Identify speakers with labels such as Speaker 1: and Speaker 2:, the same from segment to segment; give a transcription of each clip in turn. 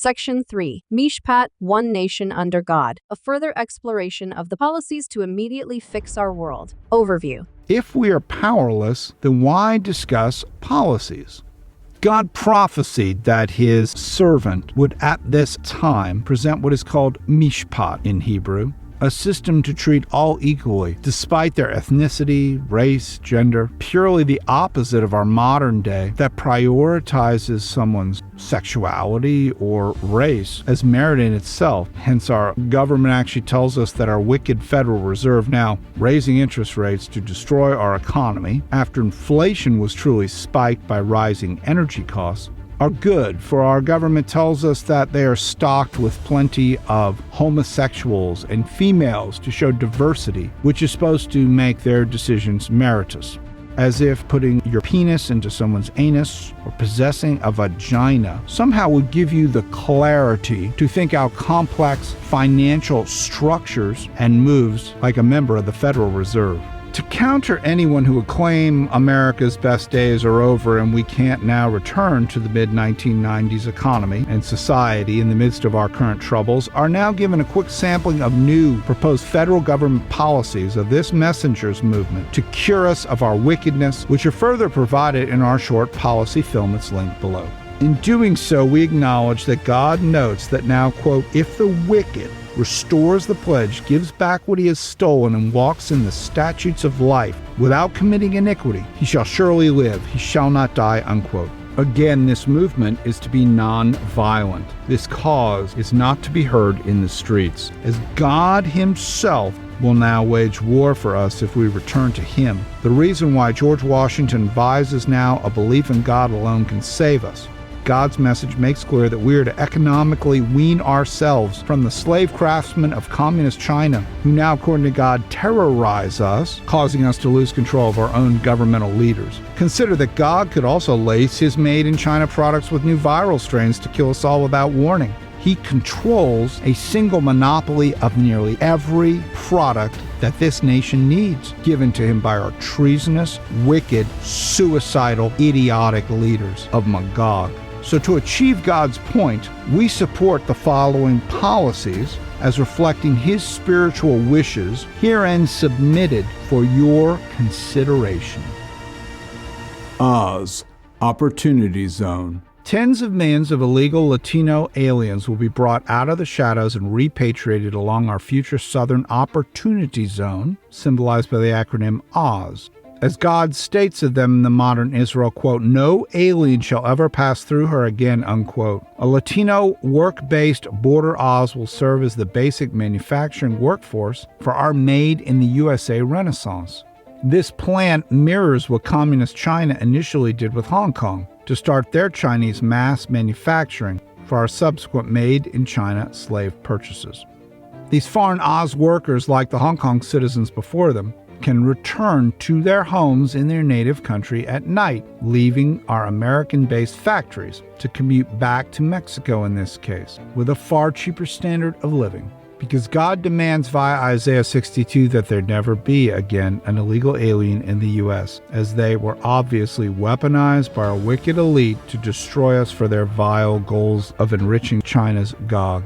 Speaker 1: Section 3. Mishpat, One Nation Under God. A further exploration of the policies to immediately fix our world. Overview.
Speaker 2: If we are powerless, then why discuss policies? God prophesied that his servant would at this time present what is called mishpat in Hebrew, a system to treat all equally, despite their ethnicity, race, gender, purely the opposite of our modern day that prioritizes someone's sexuality or race as merit in itself. Hence, our government actually tells us that our wicked Federal Reserve now raising interest rates to destroy our economy after inflation was truly spiked by rising energy costs are good, for our government tells us that they are stocked with plenty of homosexuals and females to show diversity, which is supposed to make their decisions meritorious. As if putting your penis into someone's anus or possessing a vagina somehow would give you the clarity to think out complex financial structures and moves like a member of the Federal Reserve. To counter anyone who would claim America's best days are over and we can't now return to the mid-1990s economy and society in the midst of our current troubles, are now given a quick sampling of new proposed federal government policies of this messenger's movement to cure us of our wickedness, which are further provided in our short policy film that's linked below. In doing so, we acknowledge that God notes that now, quote, if the wicked restores the pledge, gives back what he has stolen, and walks in the statutes of life without committing iniquity, he shall surely live, he shall not die, unquote. Again, this movement is to be non-violent. This cause is not to be heard in the streets, as God himself will now wage war for us if we return to him. The reason why George Washington advises now a belief in God alone can save us. God's message makes clear that we are to economically wean ourselves from the slave craftsmen of communist China, who now, according to God, terrorize us, causing us to lose control of our own governmental leaders. Consider that God could also lace his made-in-China products with new viral strains to kill us all without warning. He controls a single monopoly of nearly every product that this nation needs, given to him by our treasonous, wicked, suicidal, idiotic leaders of Magog. So to achieve God's point, we support the following policies as reflecting his spiritual wishes, herein submitted for your consideration. Oz, Opportunity Zone. Tens of millions of illegal Latino aliens will be brought out of the shadows and repatriated along our future Southern Opportunity Zone, symbolized by the acronym OZ. As God states of them in the modern Israel, quote, no alien shall ever pass through her again, unquote. A Latino work-based border Oz will serve as the basic manufacturing workforce for our Made in the USA Renaissance. This plan mirrors what Communist China initially did with Hong Kong to start their Chinese mass manufacturing for our subsequent made-in-China slave purchases. These foreign Oz workers, like the Hong Kong citizens before them, can return to their homes in their native country at night, leaving our American-based factories to commute back to Mexico in this case, with a far cheaper standard of living. Because God demands via Isaiah 62 that there never be again an illegal alien in the U.S., as they were obviously weaponized by our wicked elite to destroy us for their vile goals of enriching China's Gog.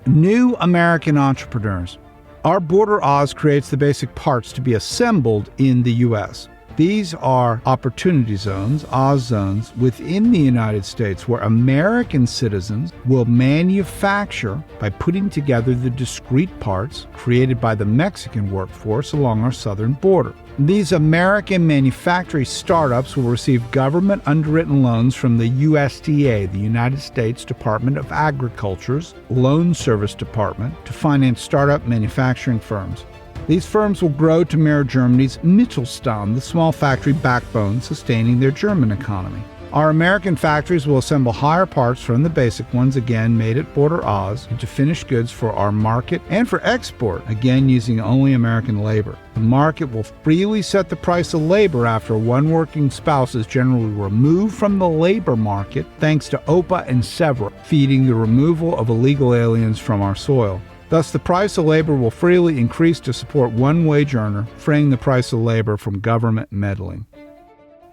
Speaker 2: New American entrepreneurs. Our Border Oz creates the basic parts to be assembled in the U.S. These are opportunity zones, Oz zones, within the United States where American citizens will manufacture by putting together the discrete parts created by the Mexican workforce along our southern border. These American manufacturing startups will receive government underwritten loans from the USDA, the United States Department of Agriculture's Loan Service Department, to finance startup manufacturing firms. These firms will grow to mirror Germany's Mittelstand, the small factory backbone sustaining their German economy. Our American factories will assemble higher parts from the basic ones, again made at Border Oz, into finished goods for our market and for export, again using only American labor. The market will freely set the price of labor after one working spouse is generally removed from the labor market thanks to OPA and SEVRA, feeding the removal of illegal aliens from our soil. Thus, the price of labor will freely increase to support one wage earner, freeing the price of labor from government meddling.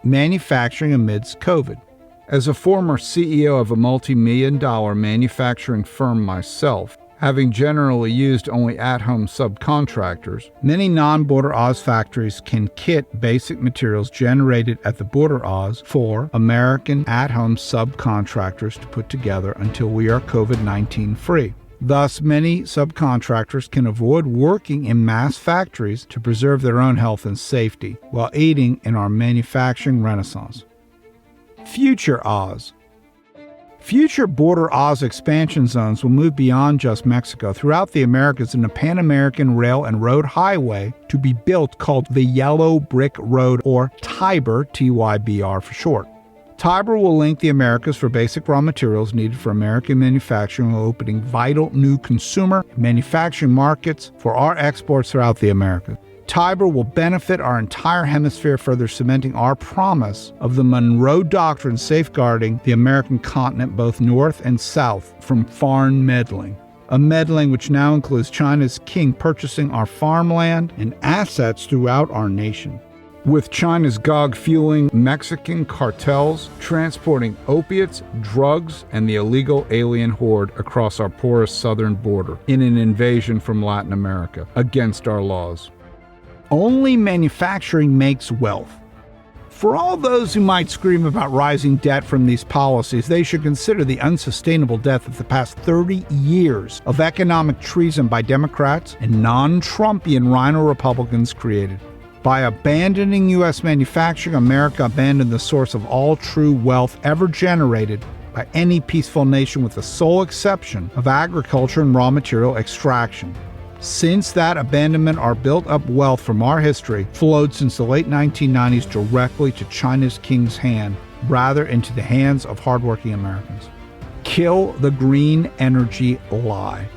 Speaker 2: Manufacturing amidst COVID. As a former CEO of a multi-million-dollar manufacturing firm myself, having generally used only at-home subcontractors, many non-Border Oz factories can kit basic materials generated at the Border Oz for American at-home subcontractors to put together until we are COVID-19 free. Thus, many subcontractors can avoid working in mass factories to preserve their own health and safety while aiding in our manufacturing renaissance. Future Oz. Future Border Oz expansion zones will move beyond just Mexico throughout the Americas in a Pan-American rail and road highway to be built called the Yellow Brick Road, or TYBR, T-Y-B-R for short. TYBR will link the Americas for basic raw materials needed for American manufacturing while opening vital new consumer and manufacturing markets for our exports throughout the Americas. TYBR will benefit our entire hemisphere, further cementing our promise of the Monroe Doctrine safeguarding the American continent both north and south from foreign meddling. A meddling which now includes China's king purchasing our farmland and assets throughout our nation. With China's GOG fueling Mexican cartels, transporting opiates, drugs, and the illegal alien horde across our porous southern border in an invasion from Latin America against our laws. Only manufacturing makes wealth. For all those who might scream about rising debt from these policies, they should consider the unsustainable debt of the past 30 years of economic treason by Democrats and non-Trumpian rhino Republicans created. By abandoning U.S. manufacturing, America abandoned the source of all true wealth ever generated by any peaceful nation with the sole exception of agriculture and raw material extraction. Since that abandonment, our built-up wealth from our history flowed since the late 1990s directly to China's king's hand, rather into the hands of hardworking Americans. Kill the green energy lie.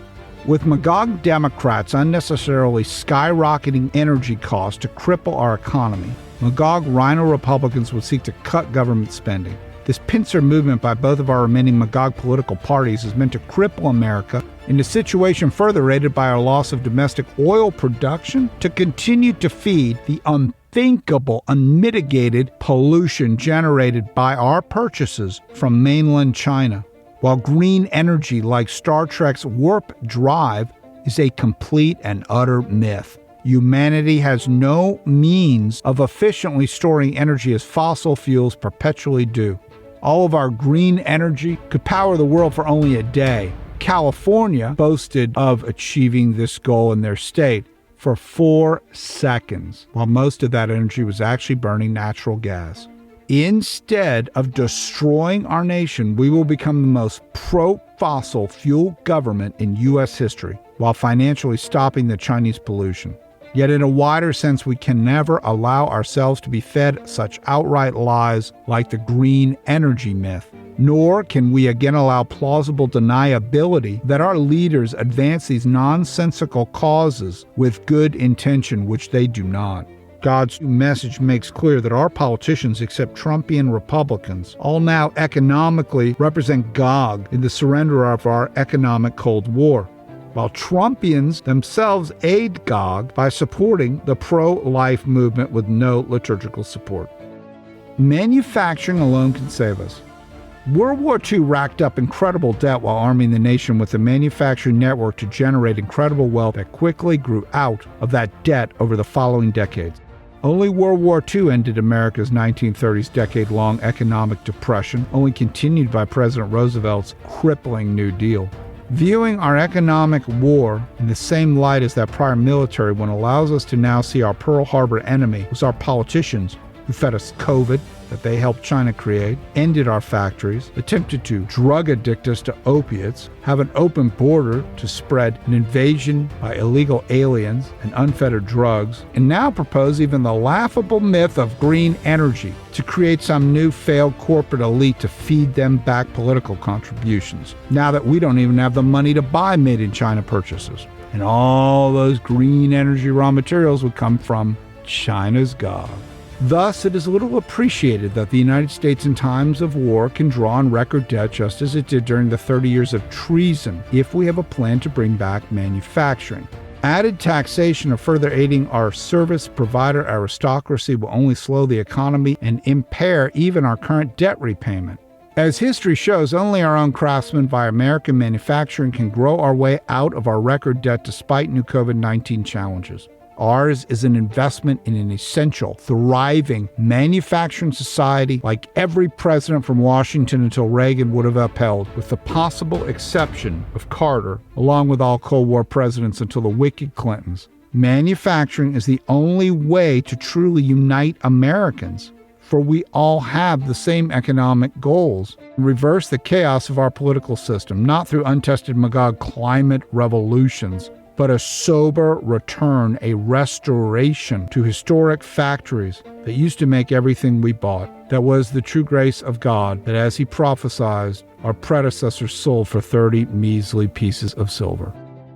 Speaker 2: With Magog Democrats unnecessarily skyrocketing energy costs to cripple our economy, Magog rhino Republicans would seek to cut government spending. This pincer movement by both of our remaining Magog political parties is meant to cripple America in a situation further aided by our loss of domestic oil production to continue to feed the unthinkable, unmitigated pollution generated by our purchases from mainland China. While green energy, like Star Trek's warp drive, is a complete and utter myth. Humanity has no means of efficiently storing energy as fossil fuels perpetually do. All of our green energy could power the world for only a day. California boasted of achieving this goal in their state for 4 seconds, while most of that energy was actually burning natural gas. Instead of destroying our nation, we will become the most pro-fossil fuel government in U.S. history, while financially stopping the Chinese pollution. Yet in a wider sense, we can never allow ourselves to be fed such outright lies like the green energy myth. Nor can we again allow plausible deniability that our leaders advance these nonsensical causes with good intention, which they do not. God's message makes clear that our politicians, except Trumpian Republicans, all now economically represent Gog in the surrender of our economic Cold War, while Trumpians themselves aid Gog by supporting the pro-life movement with no liturgical support. Manufacturing alone can save us. World War II racked up incredible debt while arming the nation with a manufacturing network to generate incredible wealth that quickly grew out of that debt over the following decades. Only World War II ended America's 1930s decade-long economic depression, only continued by President Roosevelt's crippling New Deal. Viewing our economic war in the same light as that prior military one allows us to now see our Pearl Harbor enemy was our politicians who fed us COVID that they helped China create, ended our factories, attempted to drug addict us to opiates, have an open border to spread an invasion by illegal aliens and unfettered drugs, and now propose even the laughable myth of green energy to create some new failed corporate elite to feed them back political contributions, now that we don't even have the money to buy made-in-China purchases. And all those green energy raw materials would come from China's Gog. Thus, it is little appreciated that the United States in times of war can draw on record debt just as it did during the 30 years of treason if we have a plan to bring back manufacturing. Added taxation or further aiding our service provider aristocracy will only slow the economy and impair even our current debt repayment. As history shows, only our own craftsmen via American manufacturing can grow our way out of our record debt despite new COVID-19 challenges. Ours is an investment in an essential, thriving manufacturing society like every president from Washington until Reagan would have upheld, with the possible exception of Carter, along with all Cold War presidents until the wicked Clintons. Manufacturing is the only way to truly unite Americans, for we all have the same economic goals. Reverse the chaos of our political system, not through untested Magog climate revolutions, but a sober return, a restoration to historic factories that used to make everything we bought. That was the true grace of God, that as he prophesied, our predecessors sold for 30 measly pieces of silver.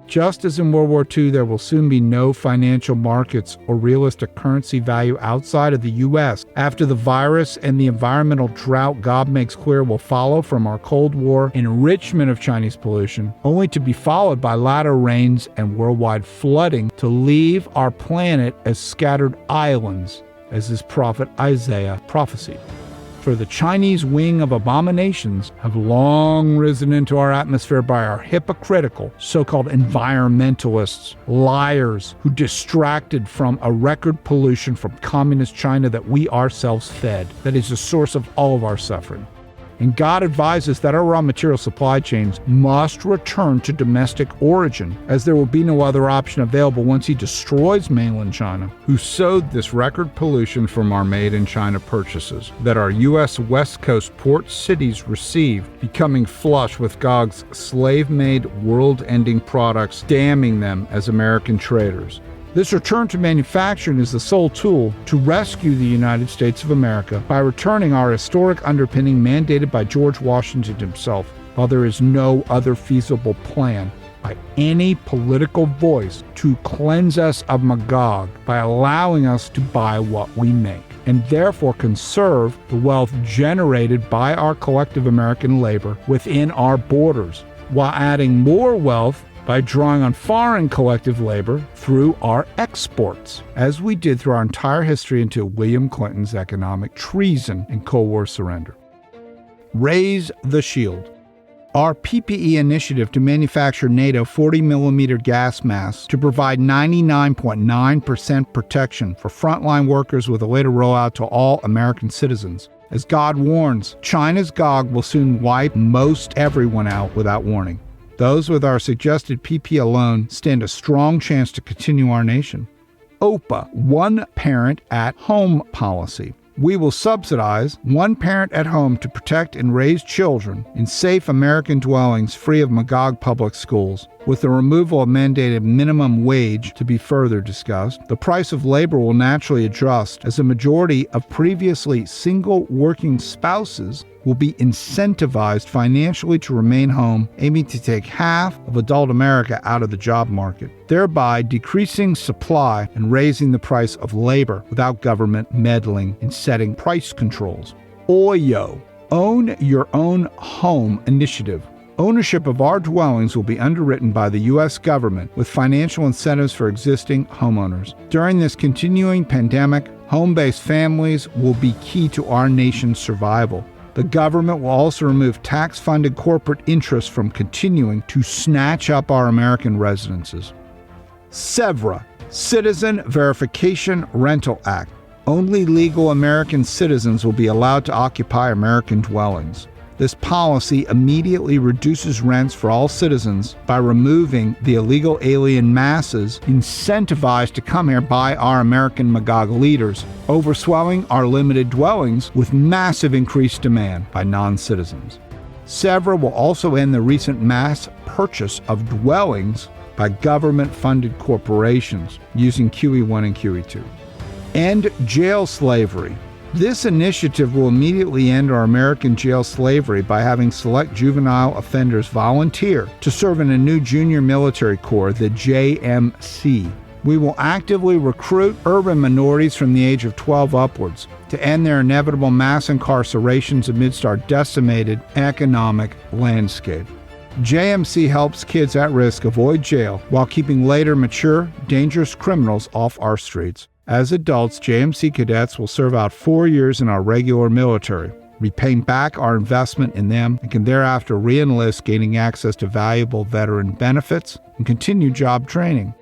Speaker 2: Just as in World War II, there will soon be no financial markets or realistic currency value outside of the U.S. After the virus and the environmental drought God makes clear will follow from our Cold War enrichment of Chinese pollution, only to be followed by latter rains and worldwide flooding to leave our planet as scattered islands, as this prophet Isaiah prophesied. For the Chinese wing of abominations have long risen into our atmosphere by our hypocritical so-called environmentalists, liars who distracted from a record pollution from communist China that we ourselves fed, that is the source of all of our suffering. And God advises that our raw material supply chains must return to domestic origin, as there will be no other option available once he destroys mainland China, who sowed this record pollution from our made-in-China purchases that our U.S. West Coast port cities received, becoming flush with Gog's slave-made, world-ending products, damning them as American traders. This return to manufacturing is the sole tool to rescue the United States of America by returning our historic underpinning mandated by George Washington himself, while there is no other feasible plan by any political voice to cleanse us of Magog by allowing us to buy what we make, and therefore conserve the wealth generated by our collective American labor within our borders, while adding more wealth by drawing on foreign collective labor through our exports, as we did through our entire history until William Clinton's economic treason and Cold War surrender. Raise the shield. Our PPE initiative to manufacture NATO 40mm gas masks to provide 99.9% protection for frontline workers with a later rollout to all American citizens. As God warns, China's Gog will soon wipe most everyone out without warning. Those with our suggested PP alone stand a strong chance to continue our nation. OPA, One Parent at Home policy. We will subsidize one parent at home to protect and raise children in safe American dwellings free of Magog public schools, with the removal of mandated minimum wage to be further discussed. The price of labor will naturally adjust as a majority of previously single working spouses will be incentivized financially to remain home, aiming to take half of adult America out of the job market, thereby decreasing supply and raising the price of labor without government meddling in setting price controls. OYO, Own Your Own Home Initiative. Ownership of our dwellings will be underwritten by the U.S. government with financial incentives for existing homeowners. During this continuing pandemic, home-based families will be key to our nation's survival. The government will also remove tax-funded corporate interests from continuing to snatch up our American residences. SEVRA, Citizen Verification Rental Act. Only legal American citizens will be allowed to occupy American dwellings. This policy immediately reduces rents for all citizens by removing the illegal alien masses incentivized to come here by our American Magog leaders, overswelling our limited dwellings with massive increased demand by non-citizens. SEVRA will also end the recent mass purchase of dwellings by government-funded corporations using QE1 and QE2. End jail slavery. This initiative will immediately end our American jail slavery by having select juvenile offenders volunteer to serve in a new junior military corps, the JMC. We will actively recruit urban minorities from the age of 12 upwards to end their inevitable mass incarcerations amidst our decimated economic landscape. JMC helps kids at risk avoid jail while keeping later mature, dangerous criminals off our streets. As adults, JMC cadets will serve out 4 years in our regular military. repaying back our investment in them, and can thereafter re-enlist, gaining access to valuable veteran benefits and continue job training.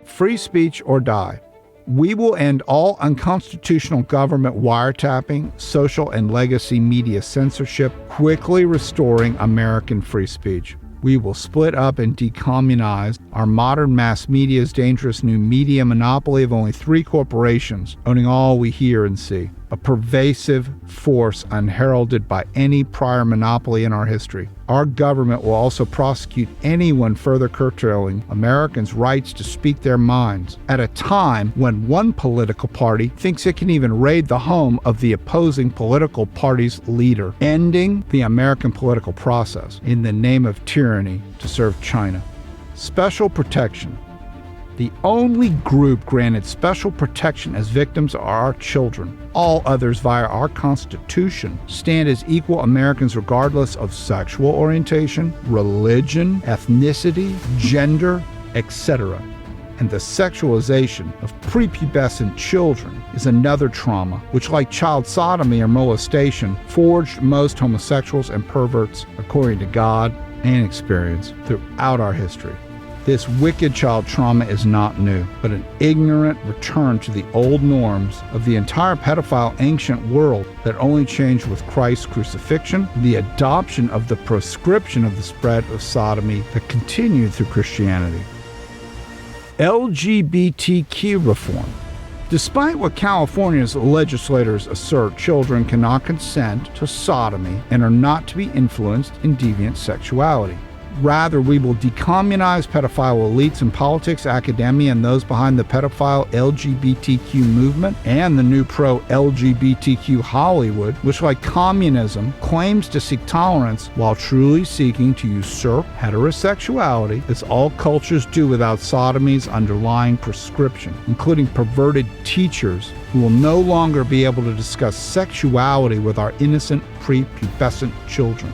Speaker 2: Free speech or die. We will end all unconstitutional government wiretapping, social and legacy media censorship, quickly restoring American free speech. We will split up and decommunize our modern mass media's dangerous new media monopoly of only 3 corporations owning all we hear and see, a pervasive force unheralded by any prior monopoly in our history. Our government will also prosecute anyone further curtailing Americans' rights to speak their minds at a time when one political party thinks it can even raid the home of the opposing political party's leader, ending the American political process in the name of tyranny to serve China. Special protection. The only group granted special protection as victims are our children. All others via our Constitution stand as equal Americans regardless of sexual orientation, religion, ethnicity, gender, etc. And the sexualization of prepubescent children is another trauma, which, like child sodomy or molestation, forged most homosexuals and perverts, according to God and experience, throughout our history. This wicked child trauma is not new, but an ignorant return to the old norms of the entire pedophile ancient world that only changed with Christ's crucifixion, the adoption of the proscription of the spread of sodomy that continued through Christianity. LGBTQ reform. Despite what California's legislators assert, children cannot consent to sodomy and are not to be influenced in deviant sexuality. Rather, we will decommunize pedophile elites in politics, academia, and those behind the pedophile LGBTQ movement and the new pro-LGBTQ Hollywood, which, like communism, claims to seek tolerance while truly seeking to usurp heterosexuality, as all cultures do without sodomy's underlying prescription, including perverted teachers who will no longer be able to discuss sexuality with our innocent prepubescent children.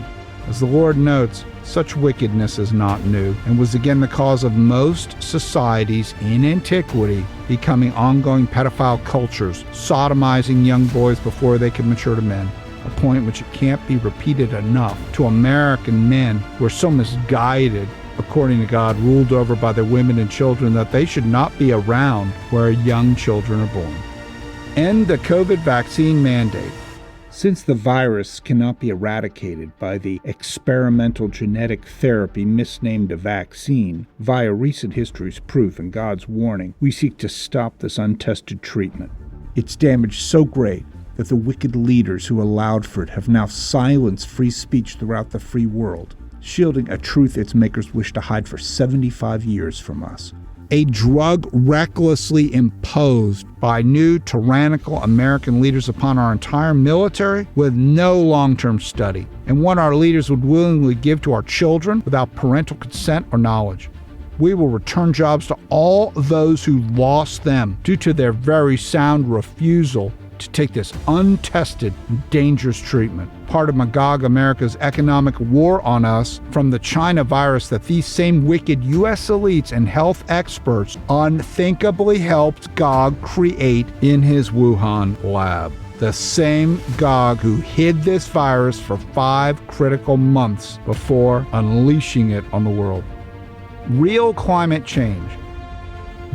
Speaker 2: As the Lord notes, such wickedness is not new, and was again the cause of most societies in antiquity becoming ongoing pedophile cultures, sodomizing young boys before they can mature to men, a point which it can't be repeated enough to American men who are so misguided, according to God, ruled over by their women and children that they should not be around where young children are born. End the COVID vaccine mandate. Since the virus cannot be eradicated by the experimental genetic therapy misnamed a vaccine, via recent history's proof and God's warning, we seek to stop this untested treatment. Its damage so great that the wicked leaders who allowed for it have now silenced free speech throughout the free world, shielding a truth its makers wish to hide for 75 years from us. A drug recklessly imposed by new tyrannical American leaders upon our entire military with no long-term study, and one our leaders would willingly give to our children without parental consent or knowledge. We will return jobs to all those who lost them due to their very sound refusal to take this untested, dangerous treatment. Part of Magog America's economic war on us from the China virus that these same wicked U.S. elites and health experts unthinkably helped Gog create in his Wuhan lab. The same Gog who hid this virus for 5 critical months before unleashing it on the world. Real climate change.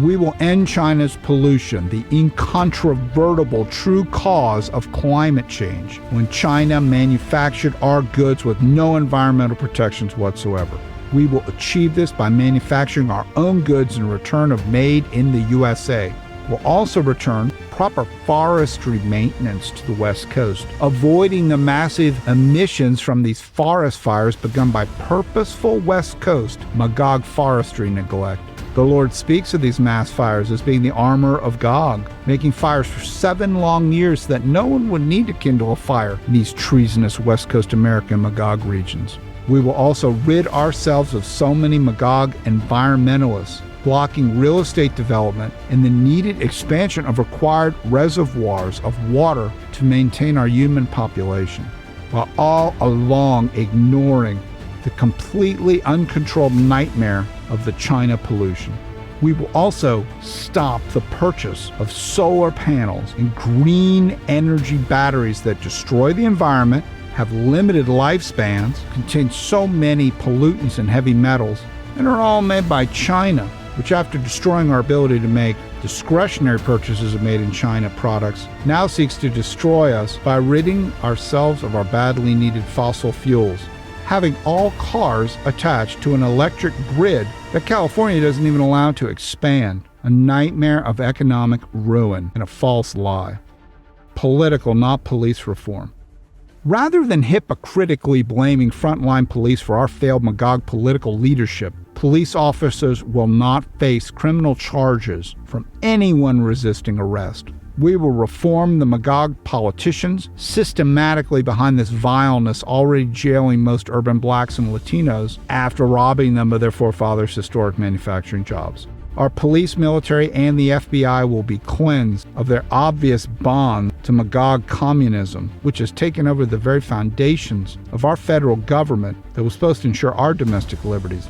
Speaker 2: We will end China's pollution, the incontrovertible true cause of climate change, when China manufactured our goods with no environmental protections whatsoever. We will achieve this by manufacturing our own goods in return of made in the USA. We'll also return proper forestry maintenance to the West Coast, avoiding the massive emissions from these forest fires begun by purposeful West Coast Magog forestry neglect. The Lord speaks of these mass fires as being the armor of Gog, making fires for 7 long years so that no one would need to kindle a fire in these treasonous West Coast American Magog regions. We will also rid ourselves of so many Magog environmentalists, blocking real estate development and the needed expansion of required reservoirs of water to maintain our human population, while all along ignoring the completely uncontrolled nightmare of the China pollution. We will also stop the purchase of solar panels and green energy batteries that destroy the environment, have limited lifespans, contain so many pollutants and heavy metals, and are all made by China, which after destroying our ability to make discretionary purchases of made in China products, now seeks to destroy us by ridding ourselves of our badly needed fossil fuels, having all cars attached to an electric grid that California doesn't even allow to expand. A nightmare of economic ruin and a false lie. Political, not police reform. Rather than hypocritically blaming frontline police for our failed Magog political leadership, police officers will not face criminal charges from anyone resisting arrest. We will reform the Magog politicians systematically behind this vileness, already jailing most urban blacks and Latinos after robbing them of their forefathers' historic manufacturing jobs. Our police, military, and the FBI will be cleansed of their obvious bond to Magog communism, which has taken over the very foundations of our federal government that was supposed to ensure our domestic liberties.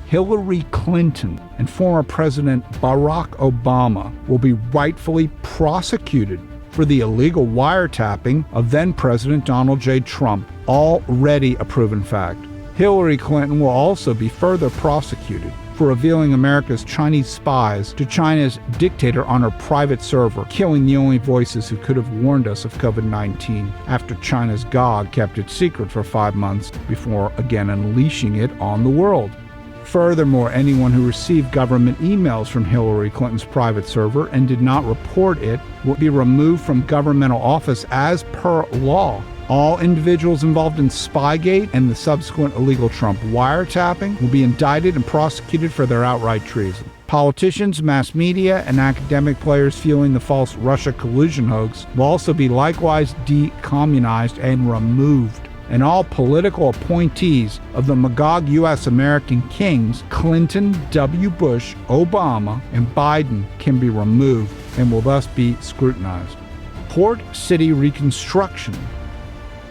Speaker 2: Hillary Clinton and former President Barack Obama will be rightfully prosecuted for the illegal wiretapping of then-President Donald J. Trump, already a proven fact. Hillary Clinton will also be further prosecuted for revealing America's Chinese spies to China's dictator on her private server, killing the only voices who could have warned us of COVID-19 after China's God kept it secret for 5 months before again unleashing it on the world. Furthermore, anyone who received government emails from Hillary Clinton's private server and did not report it will be removed from governmental office as per law. All individuals involved in Spygate and the subsequent illegal Trump wiretapping will be indicted and prosecuted for their outright treason. Politicians, mass media, and academic players fueling the false Russia collusion hoax will also be likewise decommunized and removed. And all political appointees of the Magog U.S. American kings, Clinton, W. Bush, Obama, and Biden, can be removed and will thus be scrutinized. Port City reconstruction.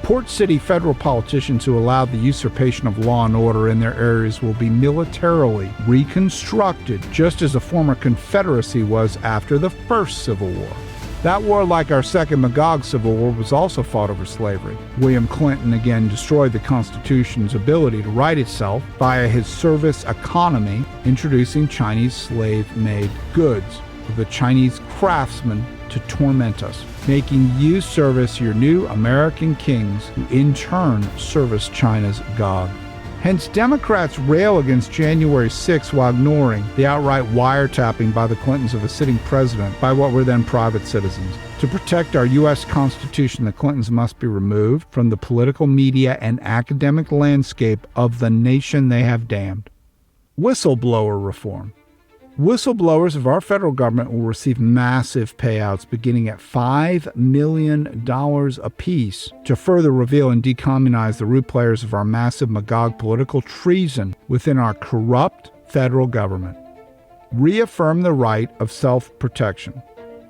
Speaker 2: Port City federal politicians who allowed the usurpation of law and order in their areas will be militarily reconstructed, just as the former Confederacy was after the First Civil War. That war, like our second Magog Civil War, was also fought over slavery. William Clinton again destroyed the Constitution's ability to right itself via his service economy, introducing Chinese slave-made goods for the Chinese craftsmen to torment us, making you service your new American kings, who in turn service China's God. Hence, Democrats rail against January 6 while ignoring the outright wiretapping by the Clintons of a sitting president by what were then private citizens. To protect our U.S. Constitution, the Clintons must be removed from the political, media, and academic landscape of the nation they have damned. Whistleblower reform. Whistleblowers of our federal government will receive massive payouts beginning at $5 million apiece to further reveal and decommunize the root players of our massive Magog political treason within our corrupt federal government. Reaffirm the right of self-protection.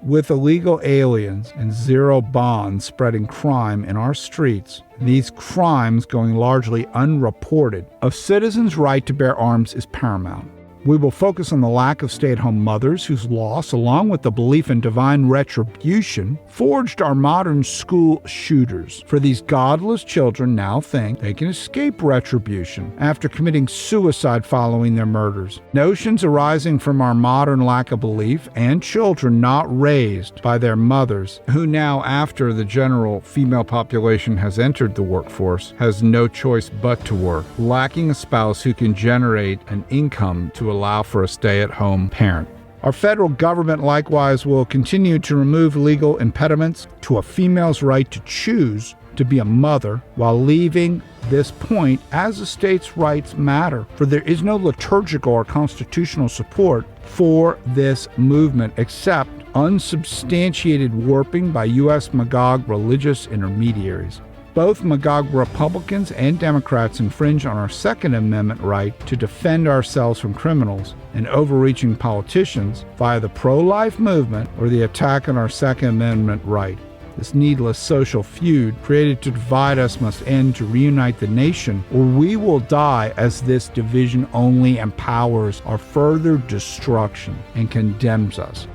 Speaker 2: With illegal aliens and zero bonds spreading crime in our streets, these crimes going largely unreported, a citizen's right to bear arms is paramount. We will focus on the lack of stay-at-home mothers whose loss, along with the belief in divine retribution, forged our modern school shooters. For these godless children now think they can escape retribution after committing suicide following their murders. Notions arising from our modern lack of belief and children not raised by their mothers, who now, after the general female population has entered the workforce, has no choice but to work, lacking a spouse who can generate an income to allow for a stay-at-home parent. Our federal government likewise will continue to remove legal impediments to a female's right to choose to be a mother, while leaving this point as a state's rights matter, for there is no liturgical or constitutional support for this movement except unsubstantiated warping by U.S. Magog religious intermediaries. Both Magog Republicans and Democrats infringe on our Second Amendment right to defend ourselves from criminals and overreaching politicians via the pro-life movement or the attack on our Second Amendment right. This needless social feud created to divide us must end to reunite the nation, or we will die as this division only empowers our further destruction and condemns us.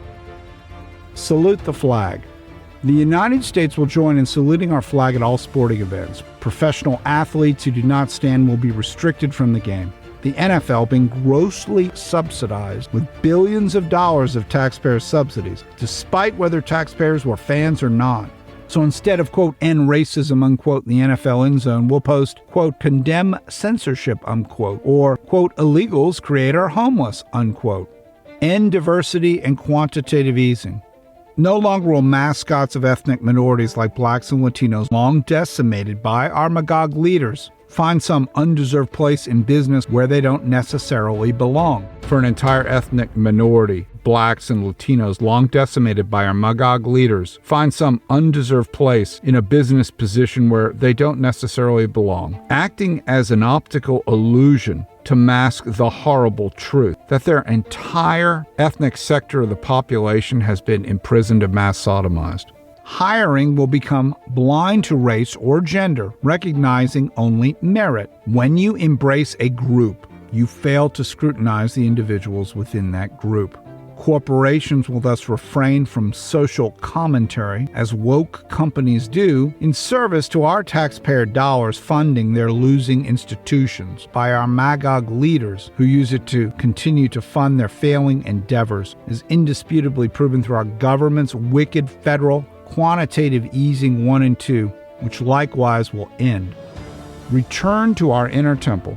Speaker 2: Salute the flag. The United States will join in saluting our flag at all sporting events. Professional athletes who do not stand will be restricted from the game. The NFL being grossly subsidized with billions of dollars of taxpayer subsidies, despite whether taxpayers were fans or not. So instead of, quote, end racism, unquote, in the NFL end zone, we'll post, quote, condemn censorship, unquote, or, quote, illegals create our homeless, unquote. End diversity and quantitative easing. No longer will mascots of ethnic minorities like blacks and Latinos, long decimated by our Magog leaders, find some undeserved place in business where they don't necessarily belong. For an entire ethnic minority, blacks and Latinos, long decimated by our Magog leaders, find some undeserved place in a business position where they don't necessarily belong, acting as an optical illusion to mask the horrible truth that their entire ethnic sector of the population has been imprisoned and mass sodomized. Hiring will become blind to race or gender, recognizing only merit. When you embrace a group, you fail to scrutinize the individuals within that group. Corporations will thus refrain from social commentary, as woke companies do, in service to our taxpayer dollars funding their losing institutions by our Magog leaders who use it to continue to fund their failing endeavors, is indisputably proven through our government's wicked federal quantitative easing 1 and 2, which likewise will end. Return to our inner temple.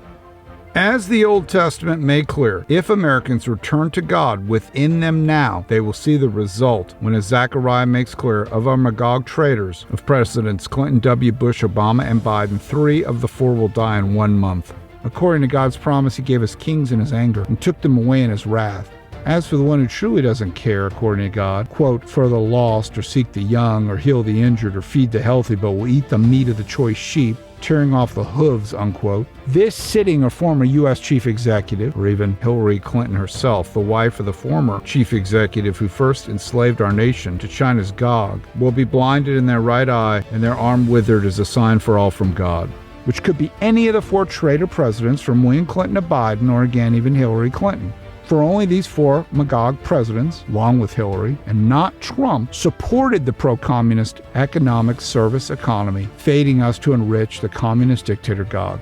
Speaker 2: As the Old Testament made clear, if Americans return to God within them now, they will see the result when, as Zechariah makes clear, of our Magog traitors, of Presidents Clinton, W. Bush, Obama, and Biden, 3 of the 4 will die in 1 month. According to God's promise, he gave us kings in his anger and took them away in his wrath. As for the one who truly doesn't care, according to God, quote, for the lost, or seek the young, or heal the injured, or feed the healthy, but will eat the meat of the choice sheep, tearing off the hooves, unquote. This sitting or former U.S. chief executive, or even Hillary Clinton herself, the wife of the former chief executive who first enslaved our nation to China's Gog, will be blinded in their right eye and their arm withered as a sign for all from God, which could be any of the 4 traitor presidents from William Clinton to Biden, or again even Hillary Clinton. For only these 4 Magog presidents, along with Hillary, and not Trump, supported the pro-communist economic service economy, fating us to enrich the communist dictator Gog.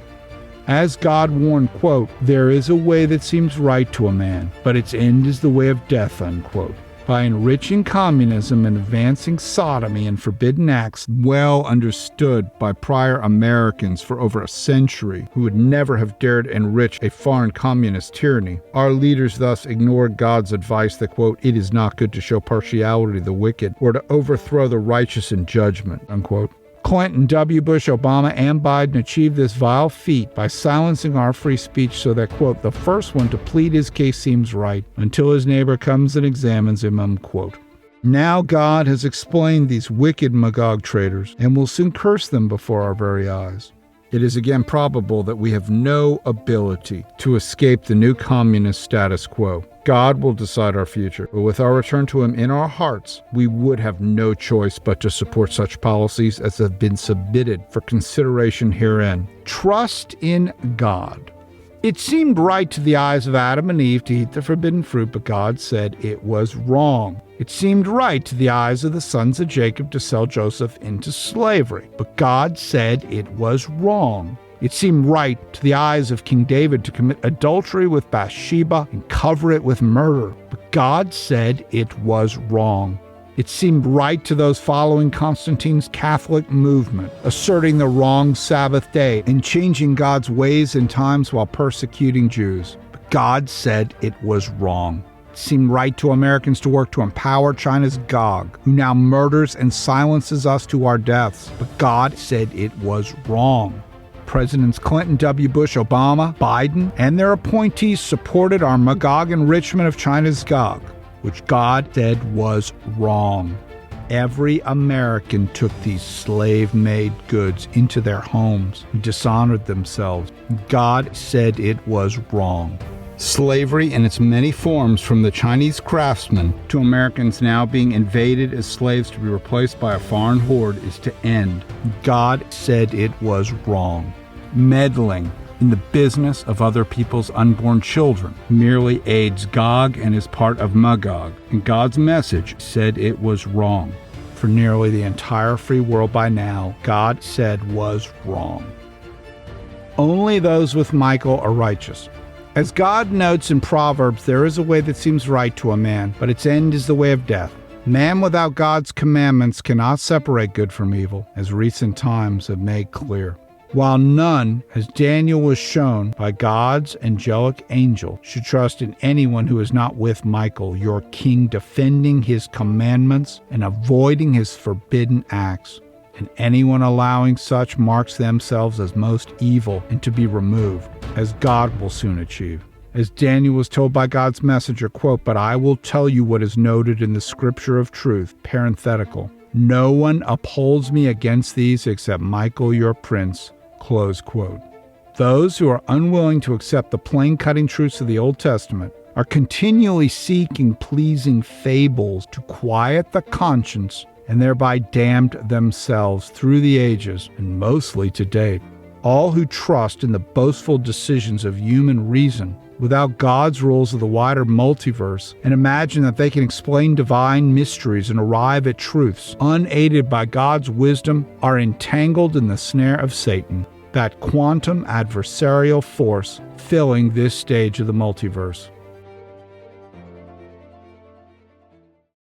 Speaker 2: As God warned, quote, there is a way that seems right to a man, but its end is the way of death, unquote. By enriching communism and advancing sodomy and forbidden acts well understood by prior Americans for over a century who would never have dared enrich a foreign communist tyranny, our leaders thus ignored God's advice that, quote, it is not good to show partiality to the wicked or to overthrow the righteous in judgment, unquote. Clinton, W. Bush, Obama, and Biden achieved this vile feat by silencing our free speech so that, quote, the first one to plead his case seems right until his neighbor comes and examines him, unquote. Now God has explained these wicked Magog traitors and will soon curse them before our very eyes. It is again probable that we have no ability to escape the new communist status quo. God will decide our future, but with our return to him in our hearts, we would have no choice but to support such policies as have been submitted for consideration herein. Trust in God. It seemed right to the eyes of Adam and Eve to eat the forbidden fruit, but God said it was wrong. It seemed right to the eyes of the sons of Jacob to sell Joseph into slavery, but God said it was wrong. It seemed right to the eyes of King David to commit adultery with Bathsheba and cover it with murder, but God said it was wrong. It seemed right to those following Constantine's Catholic movement, asserting the wrong Sabbath day and changing God's ways and times while persecuting Jews, but God said it was wrong. It seemed right to Americans to work to empower China's Gog, who now murders and silences us to our deaths, but God said it was wrong. Presidents Clinton, W. Bush, Obama, Biden, and their appointees supported our Magog enrichment of China's Gog, which God said was wrong. Every American took these slave-made goods into their homes and dishonored themselves. God said it was wrong. Slavery in its many forms, from the Chinese craftsmen to Americans now being invaded as slaves to be replaced by a foreign horde, is to end. God said it was wrong. Meddling in the business of other people's unborn children merely aids Gog and is part of Magog, and God's message said it was wrong. For nearly the entire free world by now, God said was wrong. Only those with Michael are righteous. As God notes in Proverbs, there is a way that seems right to a man, but its end is the way of death. Man without God's commandments cannot separate good from evil, as recent times have made clear. While none, as Daniel was shown by God's angelic angel, should trust in anyone who is not with Michael, your king, defending his commandments and avoiding his forbidden acts, and anyone allowing such marks themselves as most evil and to be removed, as God will soon achieve. As Daniel was told by God's messenger, quote, "But I will tell you what is noted in the scripture of truth," parenthetical, "No one upholds me against these except Michael your prince," close quote. Those who are unwilling to accept the plain cutting truths of the Old Testament are continually seeking pleasing fables to quiet the conscience and thereby damned themselves through the ages and mostly to date. All who trust in the boastful decisions of human reason without God's rules of the wider multiverse and imagine that they can explain divine mysteries and arrive at truths unaided by God's wisdom are entangled in the snare of Satan, that quantum adversarial force filling this stage of the multiverse.